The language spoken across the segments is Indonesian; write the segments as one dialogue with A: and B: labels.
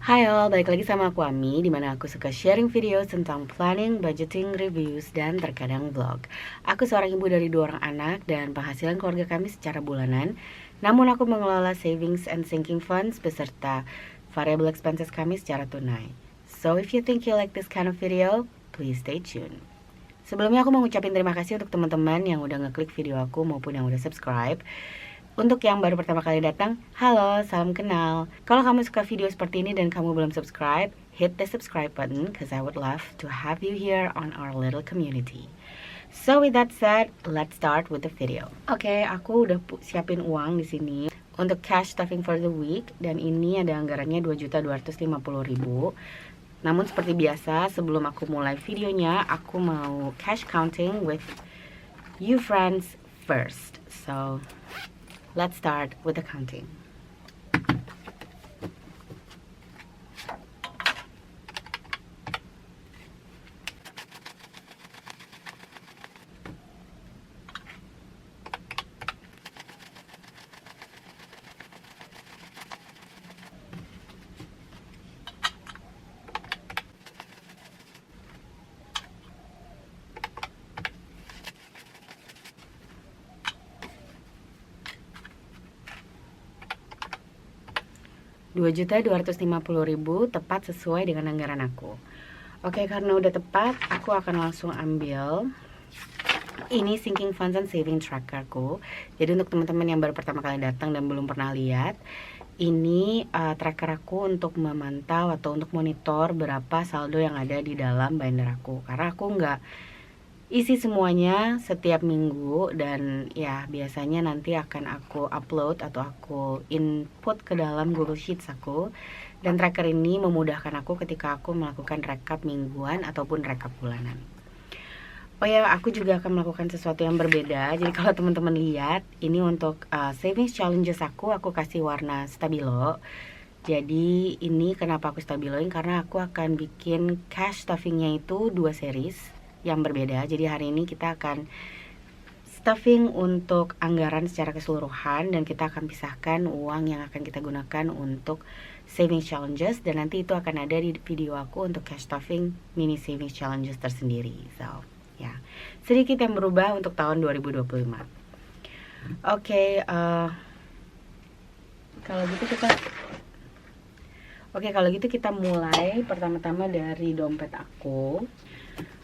A: Hai all, balik lagi sama aku Ami, dimana aku suka sharing video tentang planning, budgeting, reviews, dan terkadang vlog. Aku seorang ibu dari 2 orang anak dan penghasilan keluarga kami secara bulanan. Namun aku mengelola savings and sinking funds beserta variable expenses kami secara tunai. So if you think you like this kind of video, please stay tuned. Sebelumnya aku mau ngucapin terima kasih untuk teman-teman yang udah ngeklik video aku maupun yang udah subscribe. Untuk yang baru pertama kali datang, halo, salam kenal. Kalau kamu suka video seperti ini dan kamu belum subscribe, hit the subscribe button because I would love to have you here on our little community. So with that said, let's start with the video. Oke, aku udah siapin uang di sini untuk cash stuffing for the week dan ini ada anggarannya 2.250.000. Namun seperti biasa, sebelum aku mulai videonya, aku mau cash counting with you friends first. So let's start with the counting. Rp2.250.000 tepat sesuai dengan anggaran aku. Oke, karena udah tepat, aku akan langsung ambil ini sinking funds and saving trackerku. Jadi untuk teman-teman yang baru pertama kali datang dan belum pernah lihat, ini tracker aku untuk memantau atau untuk monitor berapa saldo yang ada di dalam binder aku. Karena aku nggak isi semuanya setiap minggu dan ya biasanya nanti akan aku upload atau aku input ke dalam Google Sheets aku. Dan tracker ini memudahkan aku ketika aku melakukan rekap mingguan ataupun rekap bulanan. Oh ya, aku juga akan melakukan sesuatu yang berbeda. Jadi kalau teman-teman lihat, ini untuk savings challenges aku kasih warna stabilo. Jadi ini kenapa aku stabiloin, karena aku akan bikin cash stuffingnya itu 2 series yang berbeda. Jadi hari ini kita akan stuffing untuk anggaran secara keseluruhan dan kita akan pisahkan uang yang akan kita gunakan untuk savings challenges dan nanti itu akan ada di video aku untuk cash stuffing mini savings challenges tersendiri. So ya, sedikit yang berubah untuk tahun 2025. Oke, kalau gitu kita mulai pertama-tama dari dompet aku.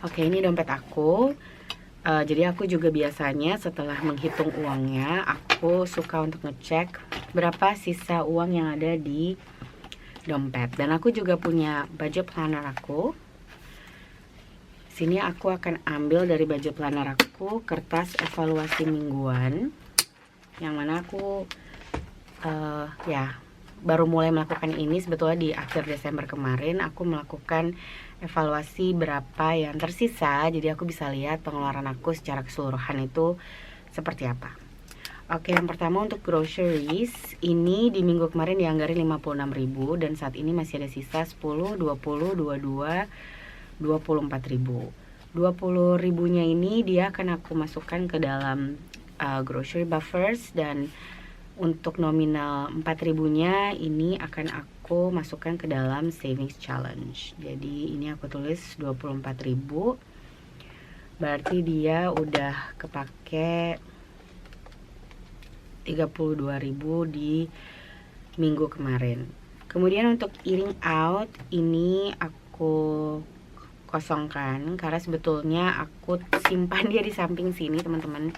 A: Oke, ini dompet aku. Jadi aku juga biasanya setelah menghitung uangnya, aku suka untuk ngecek berapa sisa uang yang ada di dompet. Dan aku juga punya budget planner aku. Sini aku akan ambil dari budget planner aku kertas evaluasi mingguan, yang mana aku baru mulai melakukan ini sebetulnya di akhir Desember kemarin. Aku melakukan evaluasi berapa yang tersisa, jadi aku bisa lihat pengeluaran aku secara keseluruhan itu seperti apa. Oke, yang pertama untuk groceries, ini di minggu kemarin dianggarin 56.000 dan saat ini masih ada sisa 10, 20, 22, 24.000. 20.000-nya ini dia akan aku masukkan ke dalam grocery buffers dan untuk nominal 4.000-nya ini akan aku masukkan ke dalam savings challenge. Jadi ini aku tulis 24.000. Berarti dia udah kepake 32.000 di minggu kemarin. Kemudian untuk eating out ini aku kosongkan karena sebetulnya aku simpan dia di samping sini teman-teman,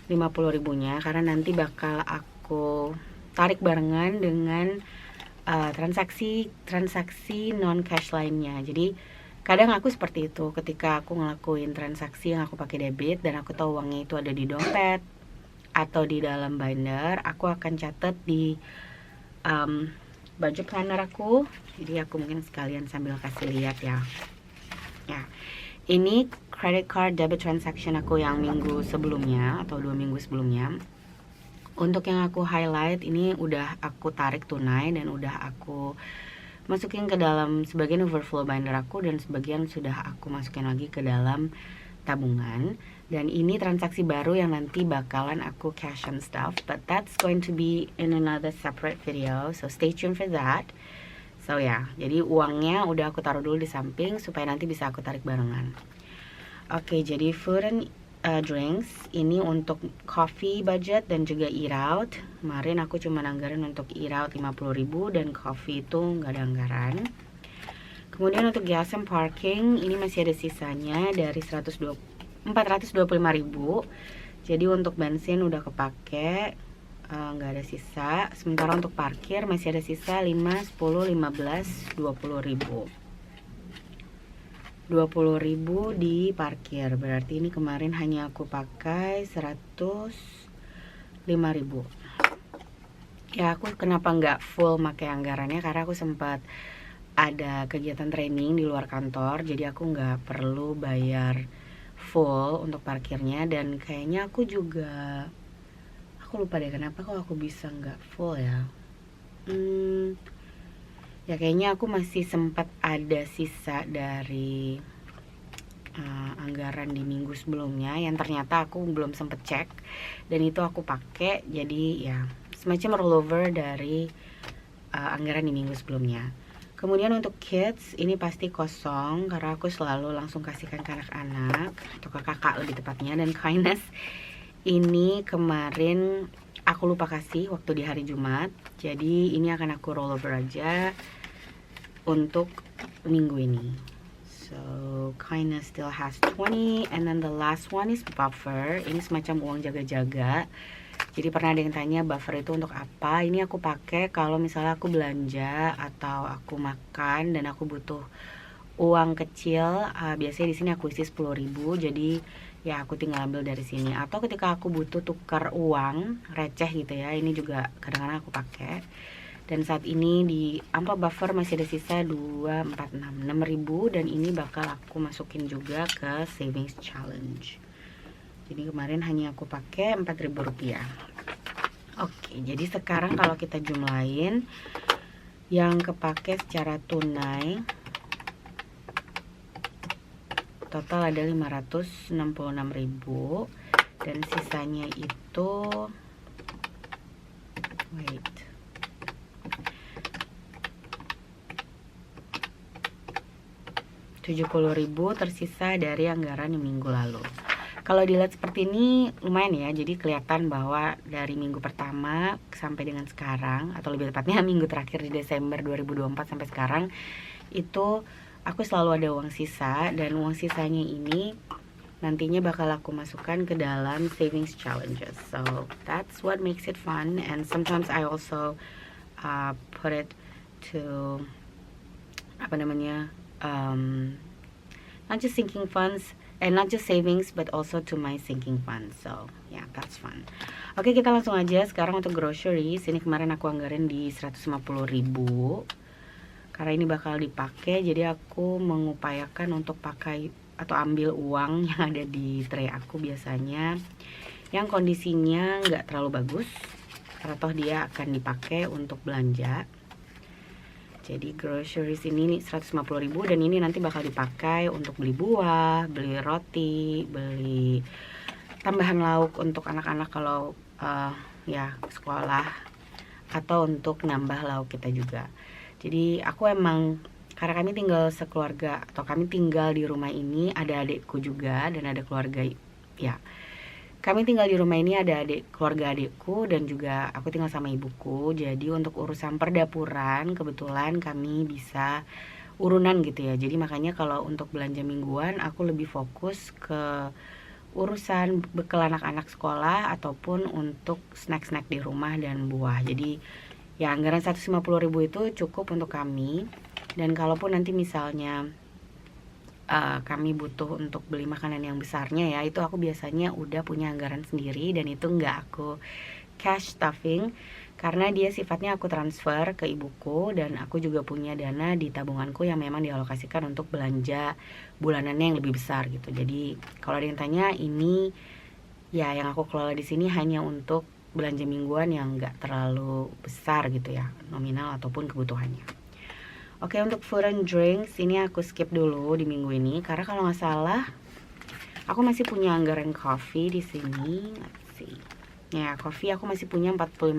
A: 50.000-nya, karena nanti bakal aku tarik barengan dengan transaksi non cash lainnya. Jadi kadang aku seperti itu ketika aku ngelakuin transaksi yang aku pakai debit dan aku tahu uangnya itu ada di dompet atau di dalam binder, aku akan catat di budget planner aku. Jadi aku mungkin sekalian sambil kasih lihat ya. Ini credit card debit transaction aku yang minggu sebelumnya atau 2 minggu sebelumnya. Untuk yang aku highlight ini udah aku tarik tunai dan udah aku masukin ke dalam sebagian overflow binder aku dan sebagian sudah aku masukin lagi ke dalam tabungan. Dan ini transaksi baru yang nanti bakalan aku cash and stuff, but that's going to be in another separate video, so stay tuned for that. So ya, jadi uangnya udah aku taruh dulu di samping supaya nanti bisa aku tarik barengan. Oke, jadi food and drinks ini untuk coffee budget dan juga eat out. Kemarin aku cuma anggaran untuk eat out 50.000 dan coffee itu nggak ada anggaran. Kemudian untuk gas and parking ini masih ada sisanya dari 425.000. Jadi untuk bensin udah kepake, nggak ada sisa. Sementara untuk parkir masih ada sisa 5, 10, 15, 20.000. 20.000 di parkir, berarti ini kemarin hanya aku pakai 105.000. Ya aku kenapa nggak full pakai anggarannya, karena aku sempat ada kegiatan training di luar kantor, jadi aku nggak perlu bayar full untuk parkirnya. Dan kayaknya aku lupa deh kenapa kok aku bisa nggak full ya. Ya kayaknya aku masih sempat ada sisa dari anggaran di minggu sebelumnya yang ternyata aku belum sempet cek, dan itu aku pakai, jadi ya semacam rollover dari anggaran di minggu sebelumnya. Kemudian untuk kids ini pasti kosong karena aku selalu langsung kasihkan ke anak-anak atau ke kakak lebih tepatnya. Dan kindness ini kemarin aku lupa kasih waktu di hari Jumat, jadi ini akan aku rollover aja untuk minggu ini. So kindness still has 20, and then the last one is buffer. Ini semacam uang jaga-jaga. Jadi pernah ada yang tanya buffer itu untuk apa? Ini aku pakai kalau misalnya aku belanja atau aku makan dan aku butuh uang kecil. Biasanya di sini aku isi 10.000, jadi ya aku tinggal ambil dari sini. Atau ketika aku butuh tukar uang receh gitu ya, ini juga kadang-kadang aku pakai. Dan saat ini di amplop buffer masih ada sisa 6.000, dan ini bakal aku masukin juga ke savings challenge. Jadi kemarin hanya aku pakai 4.000 rupiah. Oke, jadi sekarang kalau kita jumlahin yang kepake secara tunai total ada 566.000, dan sisanya itu 70.000 tersisa dari anggaran di minggu lalu. Kalau dilihat seperti ini lumayan ya, jadi kelihatan bahwa dari minggu pertama sampai dengan sekarang, atau lebih tepatnya minggu terakhir di Desember 2024 sampai sekarang, itu aku selalu ada uang sisa, dan uang sisanya ini nantinya bakal aku masukkan ke dalam savings challenges. So that's what makes it fun, and sometimes I also put it to not just sinking funds and not just savings but also to my sinking funds. So yeah, that's fun. Oke, kita langsung aja sekarang untuk groceries. Ini kemarin aku anggarin di 150.000 karena ini bakal dipakai, jadi aku mengupayakan untuk pakai atau ambil uang yang ada di tray aku biasanya yang kondisinya nggak terlalu bagus, karena toh dia akan dipakai untuk belanja. Jadi groceries ini 150.000, dan ini nanti bakal dipakai untuk beli buah, beli roti, beli tambahan lauk untuk anak-anak kalau ya sekolah, atau untuk nambah lauk kita juga. Jadi aku emang, karena kami tinggal sekeluarga, atau kami tinggal di rumah ini, ada adikku juga dan ada keluarga, ya kami tinggal di rumah ini ada keluarga adikku, dan juga aku tinggal sama ibuku. Jadi untuk urusan perdapuran kebetulan kami bisa urunan gitu ya. Jadi makanya kalau untuk belanja mingguan aku lebih fokus ke urusan bekal anak-anak sekolah ataupun untuk snack-snack di rumah dan buah. Jadi ya anggaran 150.000 itu cukup untuk kami. Dan kalaupun nanti misalnya kami butuh untuk beli makanan yang besarnya ya, itu aku biasanya udah punya anggaran sendiri, dan itu nggak aku cash stuffing karena dia sifatnya aku transfer ke ibuku, dan aku juga punya dana di tabunganku yang memang dialokasikan untuk belanja bulanannya yang lebih besar gitu. Jadi kalau ada yang tanya, ini ya yang aku kelola di sini hanya untuk belanja mingguan yang nggak terlalu besar gitu ya, nominal ataupun kebutuhannya. Oke, untuk food and drinks ini aku skip dulu di minggu ini karena kalau nggak salah aku masih punya anggaran coffee di sini. Let's see. Ya, coffee aku masih punya 45.000.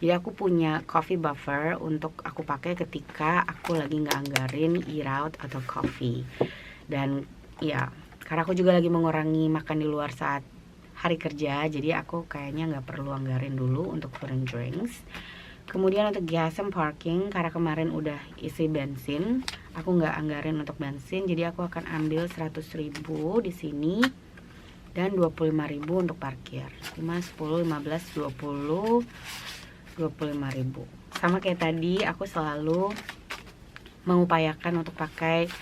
A: Jadi aku punya coffee buffer untuk aku pakai ketika aku lagi nggak anggarin eat out atau coffee. Dan ya, karena aku juga lagi mengurangi makan di luar saat hari kerja, jadi aku kayaknya nggak perlu anggarin dulu untuk food and drinks. Kemudian untuk gas and parking, karena kemarin udah isi bensin, aku nggak anggarin untuk bensin, jadi aku akan ambil 100.000 di sini dan 25.000 untuk parkir. 5, 10, 15, 20, 25.000. Sama kayak tadi, aku selalu mengupayakan untuk pakai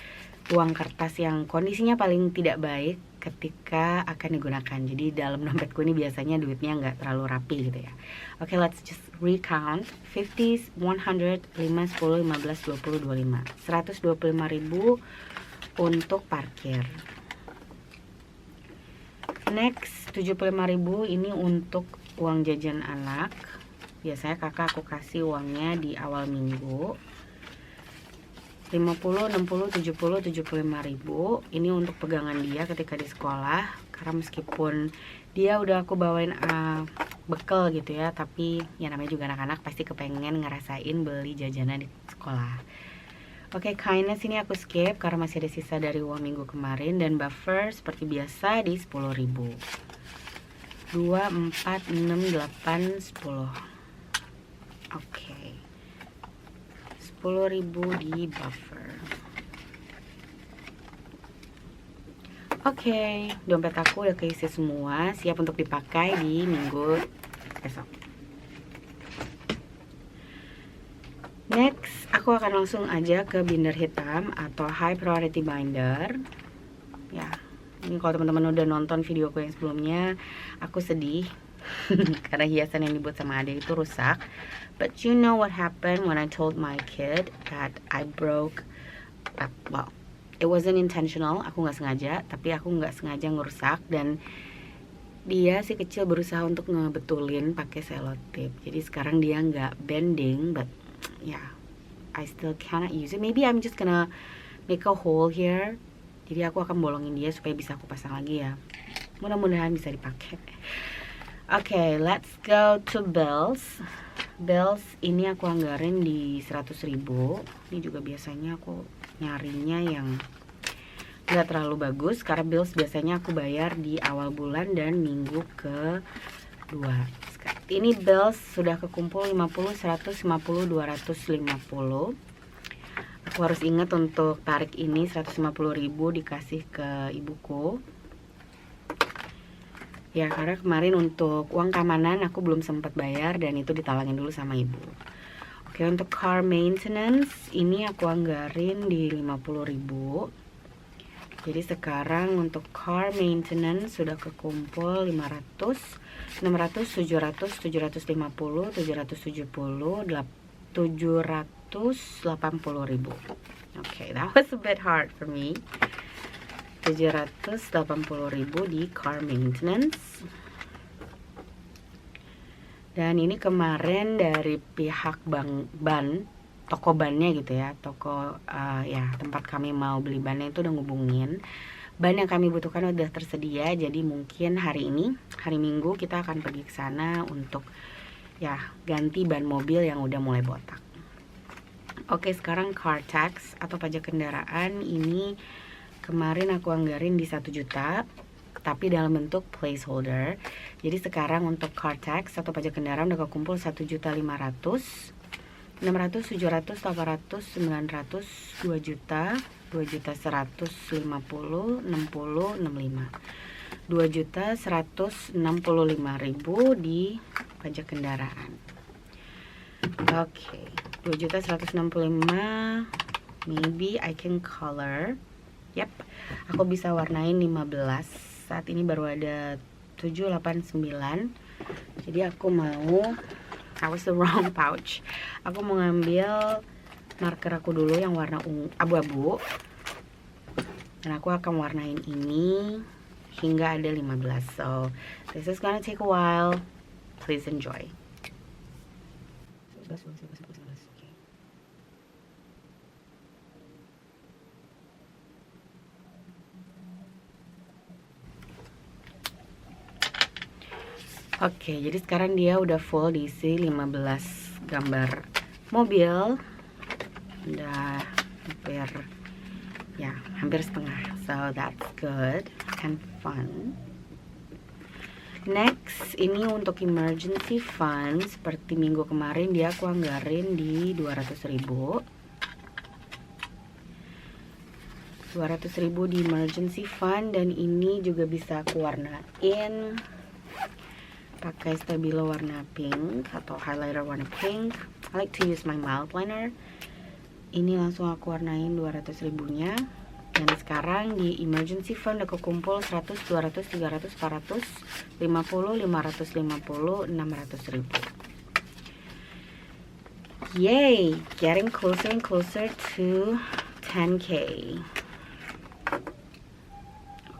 A: uang kertas yang kondisinya paling tidak baik ketika akan digunakan. Jadi dalam dompetku ini biasanya duitnya nggak terlalu rapi gitu ya. Oke, let's just recount. 50, 100, 5, 10, 15, 20, 25. 125.000 untuk parkir. Next, 75.000 ini untuk uang jajan anak. Biasanya kakak aku kasih uangnya di awal minggu. 50, 60, 70, 75.000 ini untuk pegangan dia ketika di sekolah, karena meskipun dia udah aku bawain bekal gitu ya, tapi ya namanya juga anak-anak pasti kepengen ngerasain beli jajanan di sekolah. Oke, kindness ini aku skip karena masih ada sisa dari uang minggu kemarin, dan buffer seperti biasa di 10.000. 2, 4, 6, 8, 10. Oke, 10.000 di buffer. Oke, dompet aku udah keisi semua, siap untuk dipakai di minggu besok. Next, aku akan langsung aja ke binder hitam atau high priority binder. Ya, ini kalau teman-teman udah nonton videoku yang sebelumnya, aku sedih karena hiasan yang dibuat sama adik itu rusak. But you know what happened when I told my kid that I broke, well, it wasn't intentional, aku nggak sengaja, tapi aku nggak sengaja ngerusak, dan dia si kecil berusaha untuk ngebetulin pakai selotip. Jadi sekarang dia nggak bending, but yeah, I still cannot use it. Maybe I'm just gonna make a hole here. Jadi aku akan bolongin dia supaya bisa aku pasang lagi ya. Mudah-mudahan bisa dipakai. Oke, let's go to bills. Bills ini aku anggarin di 100.000. Ini juga biasanya aku nyarinya yang nggak terlalu bagus, karena bills biasanya aku bayar di awal bulan dan minggu ke-2. Ini bills sudah kekumpul 50, 150, 250. Aku harus ingat untuk tarik ini 150.000 dikasih ke ibuku. Ya, karena kemarin untuk uang keamanan aku belum sempat bayar dan itu ditalangin dulu sama ibu. Oke, untuk car maintenance ini aku anggarin di 50.000. Jadi sekarang untuk car maintenance sudah kekumpul 500, 600, 700, 750, 770, 780.000. Oke, that was a bit hard for me. 780.000 di car maintenance. Dan ini kemarin dari pihak toko bannya gitu ya, toko ya tempat kami mau beli bannya itu udah ngubungin. Ban yang kami butuhkan udah tersedia, jadi mungkin hari ini, hari Minggu kita akan pergi ke sana untuk ya ganti ban mobil yang udah mulai botak. Oke, sekarang car tax atau pajak kendaraan ini kemarin aku anggarin di 1 juta, tapi dalam bentuk placeholder. Jadi sekarang untuk car tax atau pajak kendaraan udah kekumpul 1.500.000, 600, 700, 800, 900, 2 juta, 2 juta 150, 60, 65. 2 juta 165.000 di pajak kendaraan. Oke, 2 juta 165. Maybe I can color. Yap, aku bisa warnain 15. Saat ini baru ada 7, 8, 9. Jadi aku mau, I was the wrong pouch. Aku mau ngambil marker aku dulu yang warna abu-abu. Dan aku akan warnain ini hingga ada 15. So, this is gonna take a while. Please enjoy. Oke, jadi sekarang dia udah full diisi 15 gambar mobil. Udah hampir setengah. So that's good and fun. Next, ini untuk emergency fund. Seperti minggu kemarin dia aku anggarin di 200.000. 200.000 di emergency fund, dan ini juga bisa aku warnain pakai stabilo warna pink atau highlighter warna pink. I like to use my mild liner. Ini langsung aku warnain 200.000 nya. Dan sekarang di emergency fund udah kekumpul 100, 200, 300, 400, 50, 550, 600.000. Yay, getting closer and closer to 10k.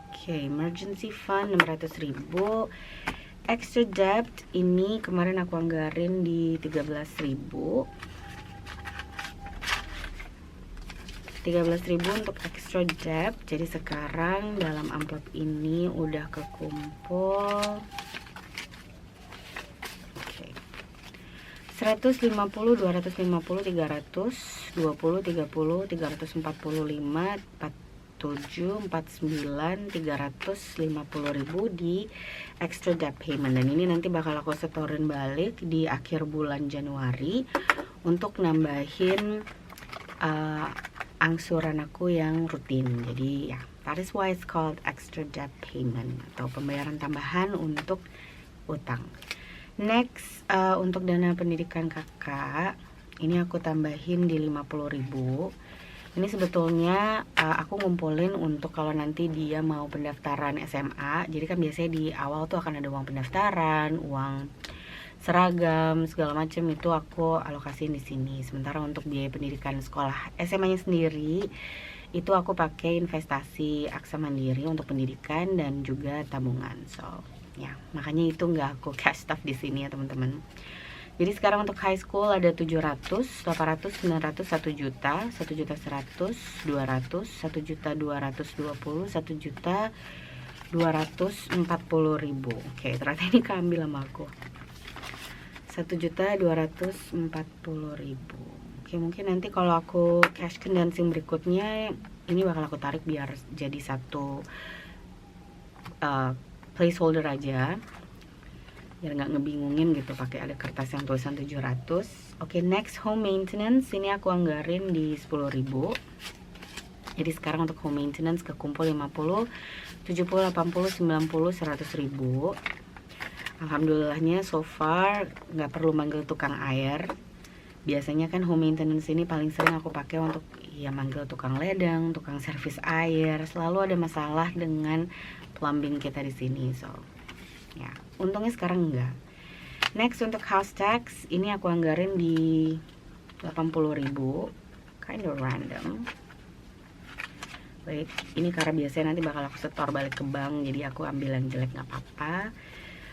A: Oke, emergency fund 600.000. Extra debt ini kemarin aku anggarin di 13.000. 13.000 untuk extra debt. Jadi sekarang dalam amplop ini udah kekumpul 150, 250, 300, 20, 30, 345, 47, 49, 350.000 di extra debt payment. Dan ini nanti bakal aku setorin balik di akhir bulan Januari untuk nambahin angsuran aku yang rutin. Jadi ya, that is why it's called extra debt payment atau pembayaran tambahan untuk utang. Next, untuk dana pendidikan kakak, ini aku tambahin di 50.000. Ini sebetulnya aku ngumpulin untuk kalau nanti dia mau pendaftaran SMA. Jadi kan biasanya di awal tuh akan ada uang pendaftaran, uang seragam, segala macam, itu aku alokasiin di sini. Sementara untuk biaya pendidikan sekolah SMA-nya sendiri, itu aku pakai investasi Aksa Mandiri untuk pendidikan dan juga tabungan. So, ya, makanya itu nggak aku cash stuff di sini ya teman-teman. Jadi sekarang untuk high school ada 700, 800, 900, 1 juta, 1 juta 100, 200, 1 juta 220, 1 juta 240.000. Oke, ternyata ini keambil sama aku. 1.240.000. Oke, mungkin nanti kalau aku cash condensing berikutnya ini bakal aku tarik biar jadi satu placeholder aja, biar nggak ngebingungin gitu pakai ada kertas yang tulisan 700. Oke, next home maintenance ini aku anggarin di 10.000. Jadi sekarang untuk home maintenance kekumpul 50, 70, 80, 90, 100.000. Alhamdulillahnya so far nggak perlu manggil tukang air. Biasanya kan home maintenance ini paling sering aku pakai untuk ya manggil tukang ledang, tukang servis air. Selalu ada masalah dengan plumbing kita di sini. So, ya, untungnya sekarang enggak. Next untuk house tax, ini aku anggarin di 80.000. Kind of random. Wait, ini karena biasanya nanti bakal aku setor balik ke bank, jadi aku ambil yang jelek nggak apa-apa.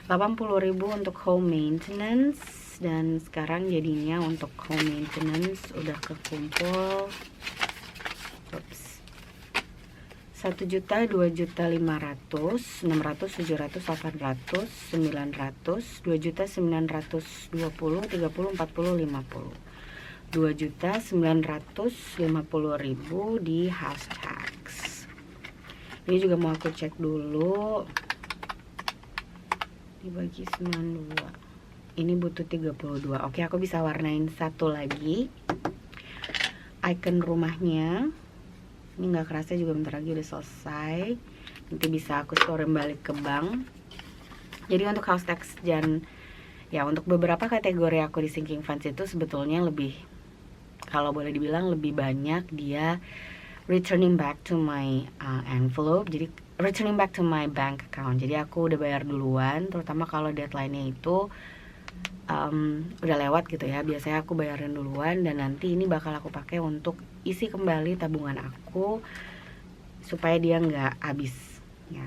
A: 80.000 untuk home maintenance, dan sekarang jadinya untuk home maintenance udah kekumpul 1 juta, 2 juta 500, 600, 700, 800, 900, 2 juta 920, 30, 40, 50, 2 juta 950.000 di house tax. Ini juga mau aku cek dulu, dibagi 92, ini butuh 32. Oke, aku bisa warnain satu lagi icon rumahnya. Ini nggak kerasa juga bentar lagi udah selesai. Nanti bisa aku store balik ke bank. Jadi untuk house tax dan ya untuk beberapa kategori aku di sinking funds itu sebetulnya lebih, kalau boleh dibilang lebih banyak dia returning back to my envelope. Jadi returning back to my bank account. Jadi aku udah bayar duluan, terutama kalau deadline-nya itu udah lewat gitu ya. Biasanya aku bayarin duluan, dan nanti ini bakal aku pakai untuk isi kembali tabungan aku supaya dia nggak habis ya,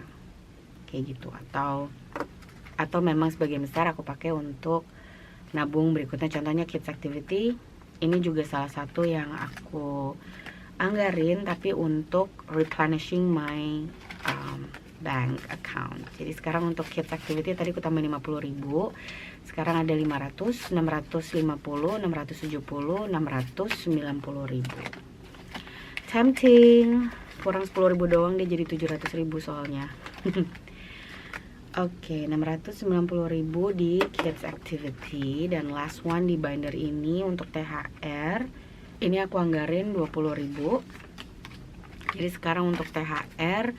A: kayak gitu. Atau memang sebagian besar aku pakai untuk nabung berikutnya. Contohnya kids activity, ini juga salah satu yang aku anggarin, tapi untuk replenishing my bank account. Jadi sekarang untuk kids activity tadi aku tambahin 50.000. Sekarang ada 500, 650, 670, 690.000. Tempting. Kurang 10.000 doang dia jadi 700.000 soalnya. Oke, 690.000 di kids activity. Dan last one di binder ini untuk THR. Ini aku anggarin 20.000. Jadi sekarang untuk THR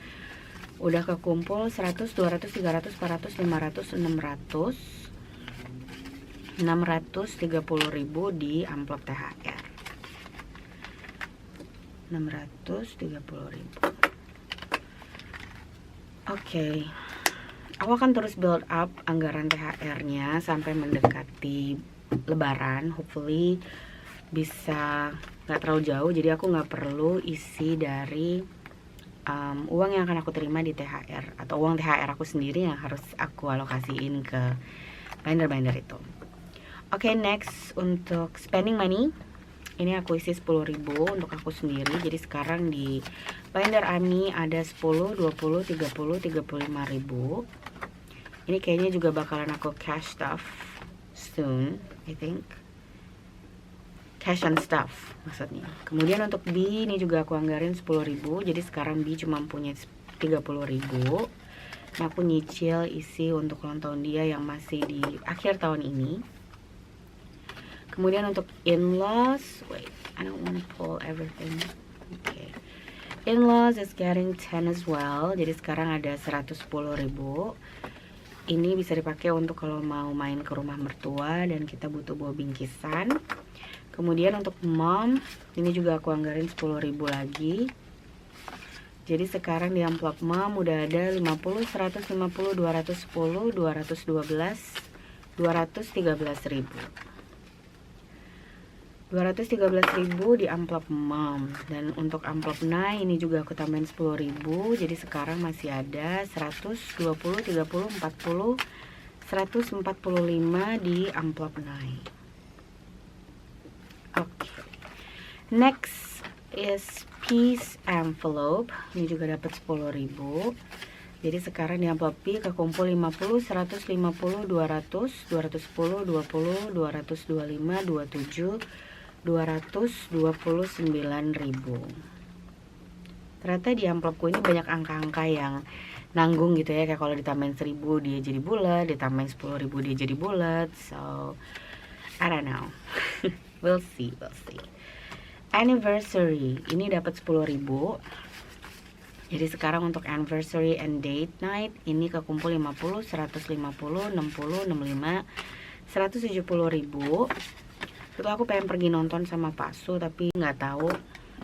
A: udah kekumpul 100, 200, 300, 400, 500, 600, 630.000 di amplop THR. 630.000. Oke. Aku akan terus build up anggaran THR-nya sampai mendekati Lebaran. Hopefully bisa nggak terlalu jauh, jadi aku nggak perlu isi dari uang yang akan aku terima di THR atau uang THR aku sendiri yang harus aku alokasiin ke binder-binder itu. Oke, next untuk spending money. Ini aku isi 10.000 untuk aku sendiri. Jadi sekarang di binder Ami ada 10, 20, 30, 35.000. Ini kayaknya juga bakalan aku cash stuff soon, I think. Cash and stuff maksudnya. Kemudian untuk B ini juga aku anggarin 10.000. Jadi sekarang B cuma punya 30.000. Nah, aku nyicil isi untuk ulang tahun dia yang masih di akhir tahun ini. Kemudian untuk in-laws, wait, I don't want to pull everything. Okay. In-laws is getting 10 as well. Jadi sekarang ada 110.000. Ini bisa dipakai untuk kalau mau main ke rumah mertua dan kita butuh bawa bingkisan. Kemudian untuk mom, ini juga aku anggarin 10.000 lagi. Jadi sekarang di amplop mom udah ada 50, 150, 210, 212, 213.000. 213.000 di amplop mom. Dan untuk amplop Nai ini juga aku tambahin 10.000. Jadi sekarang masih ada 120, 30, 40, 145 di amplop Nai. Oke. Next is peace envelope. Ini juga dapat 10.000. Jadi sekarang di amplop P kekumpul 50, 150, 200, 210, 20, 225, 27, 229.000. Ternyata di amplopku ini banyak angka-angka yang nanggung gitu ya. Kayak kalau ditambahin 1.000 dia jadi bulat, ditambahin 10.000 dia jadi bulat. So I don't know. We'll see. Anniversary ini dapat 10.000. Jadi sekarang untuk anniversary and date night ini kekumpul 50, 150, 60, 65, 170.000. Itu aku pengen pergi nonton sama Pak Su, tapi nggak tahu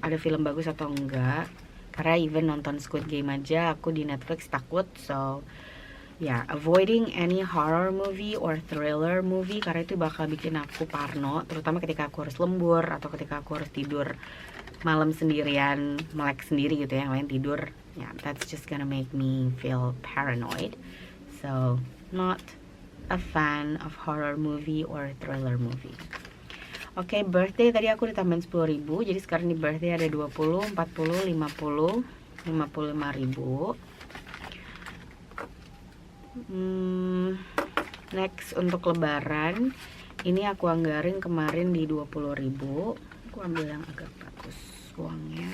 A: ada film bagus atau enggak. Karena even nonton Squid Game aja aku di Netflix takut. So ya, avoiding any horror movie or thriller movie karena itu bakal bikin aku parno, terutama ketika aku harus lembur atau ketika aku harus tidur malam sendirian, melek sendiri gitu ya, yang lain tidur. Yeah, that's just gonna make me feel paranoid. So, not a fan of horror movie or thriller movie. Oke, birthday tadi aku ditambahin 10.000. Jadi sekarang di birthday ada 20, 40, 50, 55.000. Next untuk lebaran ini aku anggarin kemarin di 20.000. Aku ambil yang agak bagus uangnya.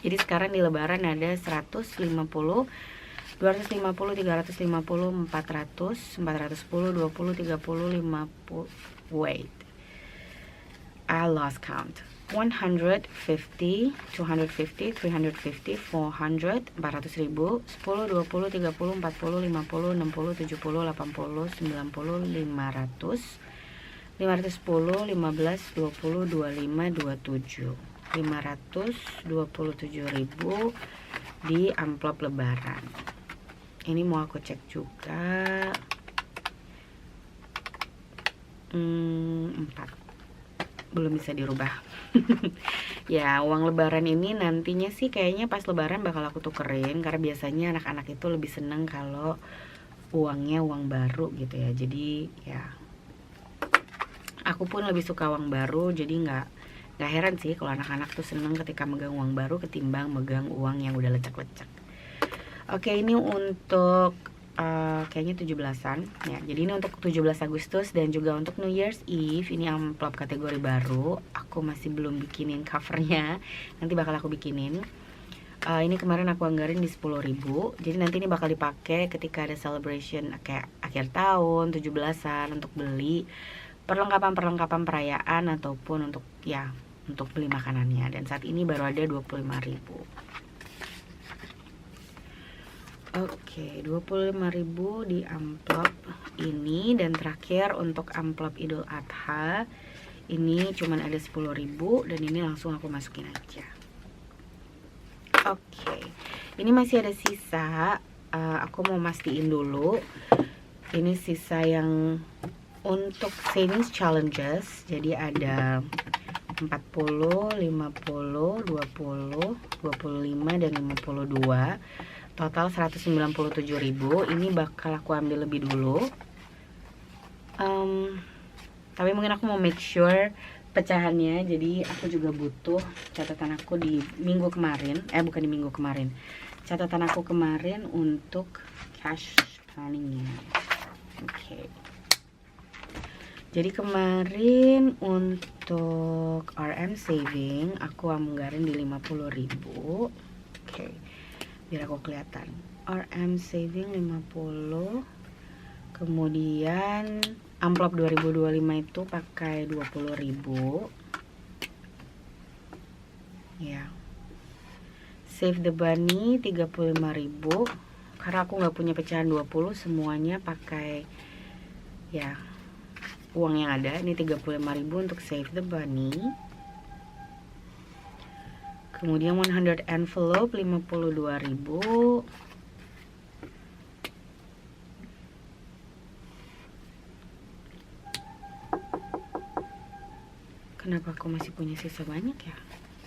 A: Jadi sekarang di lebaran ada 150, 250, 350, 400, 410, 20, 30, 50. Wait, I lost count. 150, 250, 350, 400, 400.000, 10, 20, 30, 40, 50, 60, 70, 80, 90, 500, 510, 15, 20, 25, 27, 527.000 di amplop lebaran. Ini mau aku cek juga. 4 belum bisa dirubah. Ya, uang lebaran ini nantinya sih kayaknya pas lebaran bakal aku tukerin, karena biasanya anak-anak itu lebih seneng kalau uangnya uang baru gitu ya. Jadi ya aku pun lebih suka uang baru, jadi nggak heran sih kalau anak-anak tuh seneng ketika megang uang baru ketimbang megang uang yang udah lecek-lecek. Oke, ini untuk kayaknya 17-an ya. Jadi ini untuk 17 Agustus dan juga untuk New Year's Eve. Ini amplop kategori baru. Aku masih belum bikinin covernya. Nanti bakal aku bikinin. Ini kemarin aku anggarin di 10.000. Jadi nanti ini bakal dipakai ketika ada celebration kayak akhir tahun, 17-an untuk beli perlengkapan perayaan ataupun untuk untuk beli makanannya. Dan saat ini baru ada 25.000. Oke, 25.000 di amplop ini. Dan terakhir untuk amplop Idul Adha, ini cuman ada 10.000 dan ini langsung aku masukin aja. Oke, ini masih ada sisa. Aku mau mastiin dulu. Ini sisa yang untuk savings challenges. Jadi ada 40, 50, 20, 25 dan 52. Total 197.000. Ini bakal aku ambil lebih dulu. Tapi mungkin aku mau make sure pecahannya. Jadi aku juga butuh catatan aku di minggu kemarin. Bukan di minggu kemarin. Catatan aku kemarin untuk cash planningnya. Oke. Jadi kemarin untuk RM saving aku anggarin di 50.000. Oke. Biar aku kelihatan. RM saving 50. Kemudian amplop 2025 itu pakai 20.000. Ya. Save the bunny 35.000. Karena aku nggak punya pecahan 20, semuanya pakai uang yang ada. Ini 35.000 untuk save the bunny. Kemudian 100 envelope 52.000. Kenapa aku masih punya sisa banyak ya?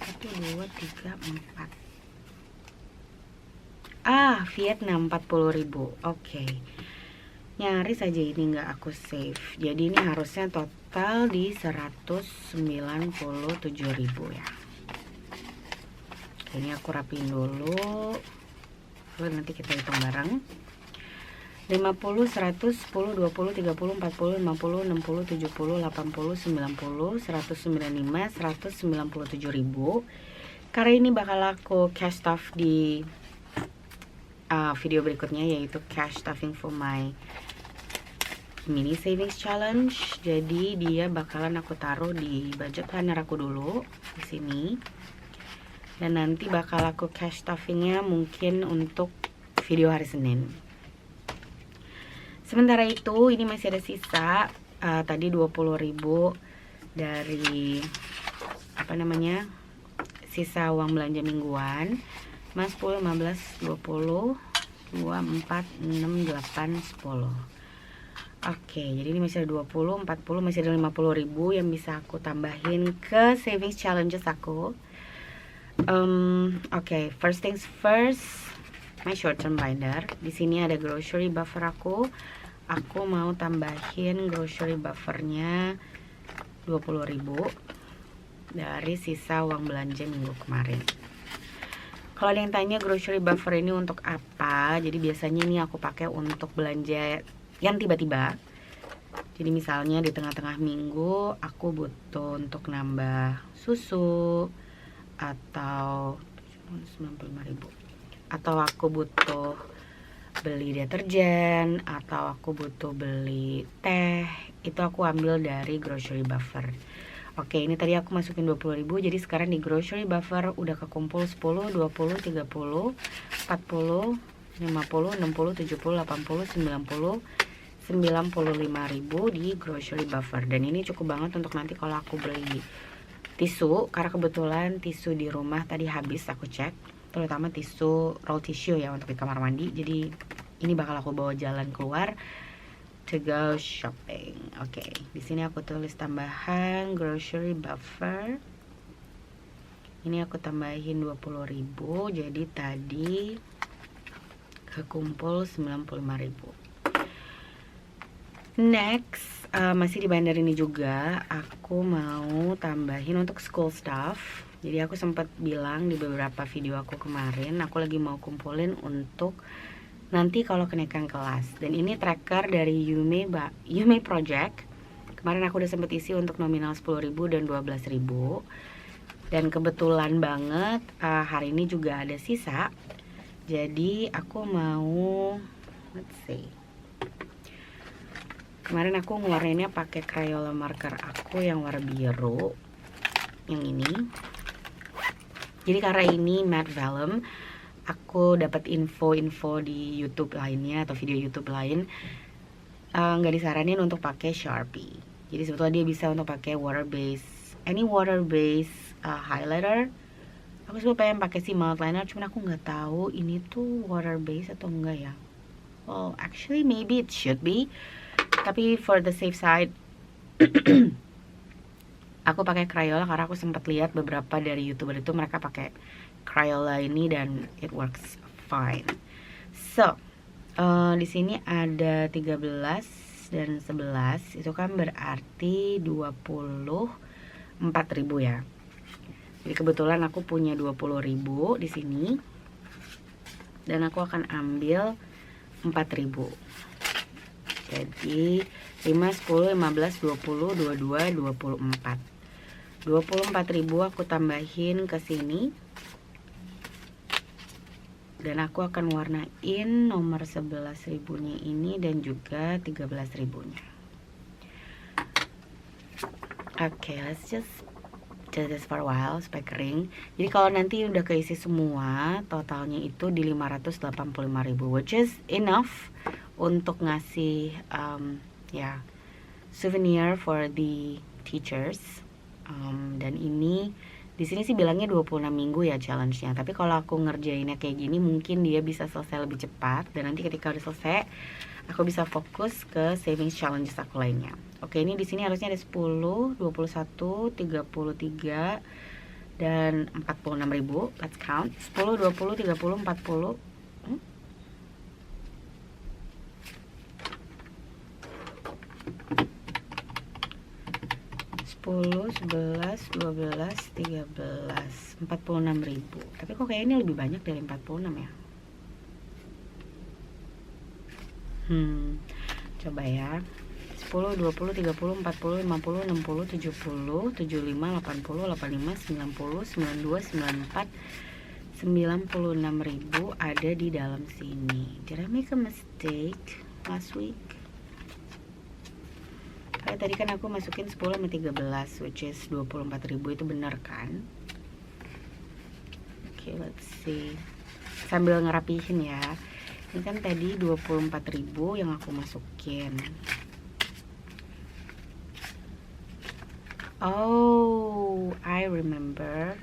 A: 1, 2, 3, 4. Vietnam 40.000. Oke. Nyaris aja ini nggak aku save. Jadi ini harusnya total di 197.000 ya. Ini aku rapiin dulu, lalu nanti kita hitung bareng. 50, 100, 10, 20, 30, 40, 50, 60, 70, 80, 90, 195, 197.000. Karena ini bakal aku cash stuff di video berikutnya, yaitu cash stuffing for my mini savings challenge. Jadi dia bakalan aku taruh di budget planner aku dulu di sini. Dan nanti bakal aku cash stuffingnya mungkin untuk video hari Senin. Sementara itu ini masih ada sisa. Tadi 20.000 dari sisa uang belanja mingguan. 10, 15, 20, 2, 4, 6, 8, 10. Oke, jadi ini masih ada 20, 40, masih ada 50.000 yang bisa aku tambahin ke savings challenges aku. Oke, first things first, my short term binder. Di sini ada grocery buffer aku. Aku mau tambahin grocery buffernya 20.000 dari sisa uang belanja minggu kemarin. Kalau ada yang tanya grocery buffer ini untuk apa, jadi biasanya ini aku pakai untuk belanja yang tiba-tiba. Jadi misalnya di tengah-tengah minggu aku butuh untuk nambah susu, atau 95.000, atau aku butuh beli deterjen, atau aku butuh beli teh, itu aku ambil dari grocery buffer. Oke, ini tadi aku masukin 20.000, jadi sekarang di grocery buffer udah kekumpul 10, 20, 30, 40, 50, 60, 70, 80, 90, 95.000 di grocery buffer. Dan ini cukup banget untuk nanti kalau aku beli tisu, karena kebetulan tisu di rumah tadi habis aku cek, terutama tisu roll tissue ya untuk di kamar mandi. Jadi ini bakal aku bawa jalan keluar to go shopping. Oke, di sini aku tulis tambahan grocery buffer. Ini aku tambahin 20.000, jadi tadi kekumpul 95.000. Next, masih di binder ini juga aku mau tambahin untuk school stuff. Jadi aku sempat bilang di beberapa video aku kemarin, aku lagi mau kumpulin untuk nanti kalau kenaikan kelas. Dan ini tracker dari Yume Project. Kemarin aku udah sempat isi untuk nominal 10.000 dan 12.000. Dan kebetulan banget hari ini juga ada sisa. Jadi aku mau, let's see. Kemarin aku ngeluarinnya pakai Crayola marker aku yang warna biru. Yang ini. Jadi karena ini matte vellum, aku dapat info-info di YouTube lainnya atau video YouTube lain, nggak disaranin untuk pakai Sharpie. Jadi sebetulnya dia bisa untuk pakai any water base highlighter. Aku sebenarnya pengen pakai si matte liner, cuman aku nggak tahu ini tuh water base atau enggak ya. Well, actually maybe it should be, tapi for the safe side, aku pakai Crayola karena aku sempat lihat beberapa dari YouTuber itu mereka pakai Crayola ini dan it works fine. So, di sini ada 13 dan 11, itu kan berarti 24.000 ya. Jadi kebetulan aku punya 20.000 di sini. Dan aku akan ambil 4.000. Jadi 5, 10, 15, 20, 22, 24. 24.000 aku tambahin ke sini. Dan aku akan warnain nomor 11.000-nya ini dan juga 13.000-nya. Oke, let's just do this for a while supaya kering. Jadi kalau nanti udah keisi semua, totalnya itu di 585.000, which is enough untuk ngasih souvenir for the teachers. Dan ini di sini sih bilangnya 26 minggu ya challenge-nya. Tapi kalau aku ngerjainnya kayak gini mungkin dia bisa selesai lebih cepat. Dan nanti ketika udah selesai, aku bisa fokus ke savings challenges aku lainnya. Oke, ini di sini harusnya ada 10, 21, 33 dan 46.000. Let's count. 10, 20, 30, 40. 10, 11, 12, 13, 46.000. Tapi kok kayak ini lebih banyak dari 46 ya? Coba ya. 10, 20, 30, 40, 50, 60, 70, 75, 80, 85, 90, 92, 94, 96.000 ada di dalam sini. Did I make a mistake last week? Kayak tadi kan aku masukin 10 sama 13, which is 24.000, itu benar kan? Oke, let's see. Sambil ngerapihin ya. Ini kan tadi 24.000 yang aku masukin. Oh, I remember.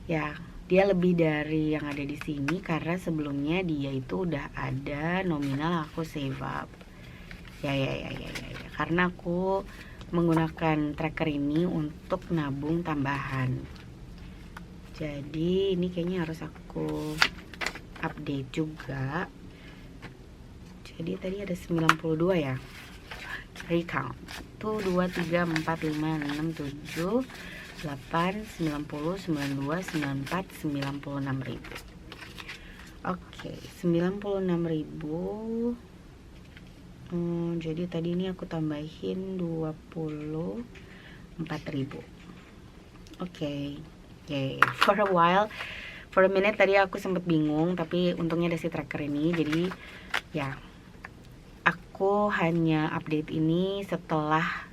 A: Ya, dia lebih dari yang ada di sini karena sebelumnya dia itu udah ada nominal aku save up. Ya. Karena aku menggunakan tracker ini untuk nabung tambahan. Jadi ini kayaknya harus aku update juga. Jadi tadi ada 92 ya. Recount. 1, 2, 3, 4, 5, 6, 7, 8, 90, 92, 94, 96.000. Oke, 96.000. Jadi tadi ini aku tambahin 24.000. Oke. For a minute tadi aku sempat bingung, tapi untungnya ada si tracker ini. Jadi ya, aku hanya update ini setelah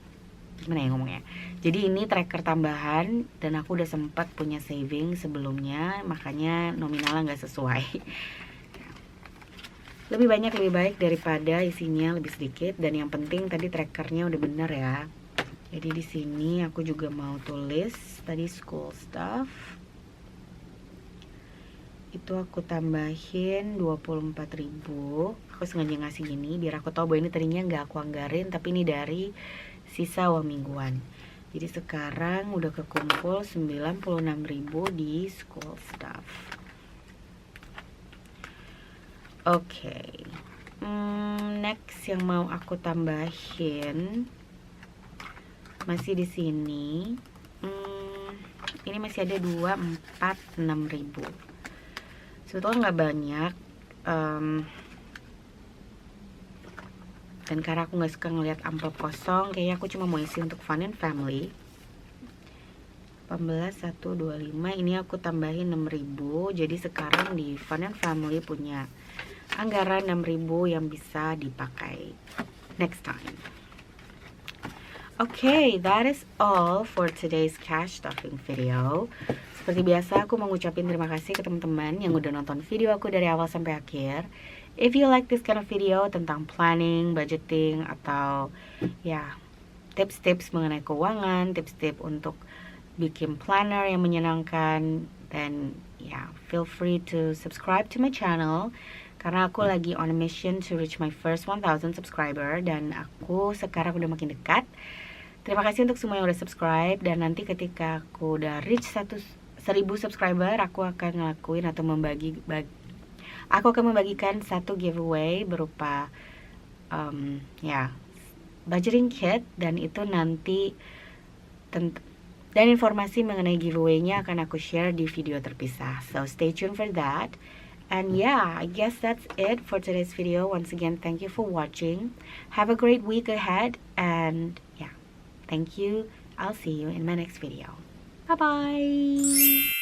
A: gimana ya ngomongnya. Jadi ini tracker tambahan dan aku udah sempat punya saving sebelumnya, makanya nominalnya nggak sesuai. Lebih banyak lebih baik daripada isinya lebih sedikit, dan yang penting tadi trackernya udah bener ya. Jadi di sini aku juga mau tulis tadi school stuff. Itu aku tambahin 24.000. Aku sengaja ngasih gini biar aku tahu bahwa ini tadinya nggak aku anggarin, tapi ini dari sisa uang mingguan. Jadi sekarang udah kekumpul 96.000 di school stuff. Oke. Next yang mau aku tambahin masih di sini. Ini masih ada 2, 4, 6 ribu. Sebetulnya nggak banyak. Dan karena aku nggak suka ngeliat amplop kosong, kayaknya aku cuma mau isi untuk Fun and Family. 18.125, ini aku tambahin 6.000. Jadi sekarang di Fun and Family punya anggaran 6.000 yang bisa dipakai next time. Okay, that is all for today's cash stuffing video. Seperti biasa, aku mau ngucapin terima kasih ke teman-teman yang udah nonton video aku dari awal sampai akhir. If you like this kind of video tentang planning, budgeting, atau ya tips-tips mengenai keuangan, tips-tips untuk bikin planner yang menyenangkan, then ya feel free to subscribe to my channel. Karena aku lagi on a mission to reach my first 1000 subscriber, dan aku sekarang udah makin dekat. Terima kasih untuk semua yang udah subscribe, dan nanti ketika aku udah reach 1000 subscriber, aku akan ngelakuin atau aku akan membagikan satu giveaway berupa budgeting kit, dan itu nanti dan informasi mengenai giveaway-nya akan aku share di video terpisah. So stay tuned for that. And yeah, I guess that's it for today's video. Once again, thank you for watching. Have a great week ahead, and yeah, thank you. I'll see you in my next video. Bye-bye.